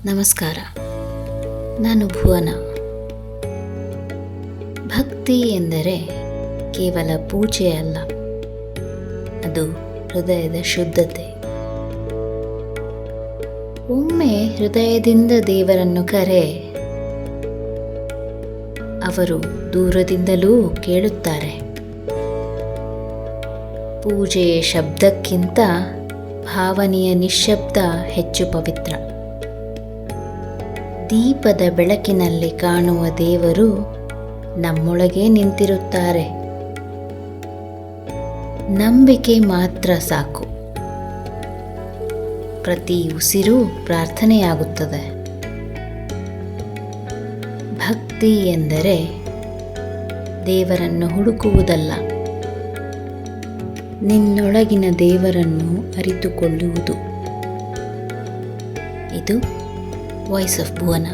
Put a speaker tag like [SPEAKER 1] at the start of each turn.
[SPEAKER 1] ನಮಸ್ಕಾರ. ನಾನು ಭುವನ. ಭಕ್ತಿ ಎಂದರೆ ಕೇವಲ ಪೂಜೆ ಅಲ್ಲ, ಅದು ಹೃದಯದ ಶುದ್ಧತೆ. ಒಮ್ಮೆ ಹೃದಯದಿಂದ ದೇವರನ್ನು ಕರೆ, ಅವರು ದೂರದಿಂದಲೂ ಕೇಳುತ್ತಾರೆ. ಪೂಜೆಯ ಶಬ್ದಕ್ಕಿಂತ ಭಾವನೆಯ ನಿಶ್ಶಬ್ದ ಹೆಚ್ಚು ಪವಿತ್ರ. ದೀಪದ ಬೆಳಕಿನಲ್ಲಿ ಕಾಣುವ ದೇವರು ನಮ್ಮೊಳಗೆ ನಿಂತಿರುತ್ತಾರೆ. ನಂಬಿಕೆ ಮಾತ್ರ ಸಾಕು. ಪ್ರತಿ ಉಸಿರು ಪ್ರಾರ್ಥನೆಯಾಗುತ್ತದೆ. ಭಕ್ತಿ ಎಂದರೆ ದೇವರನ್ನು ಹುಡುಕುವುದಲ್ಲ, ನಿನ್ನೊಳಗಿನ ದೇವರನ್ನು ಅರಿತುಕೊಳ್ಳುವುದು. ಇದು ವಾಯ್ಸ್ ಆಫ್ ಭುವನ.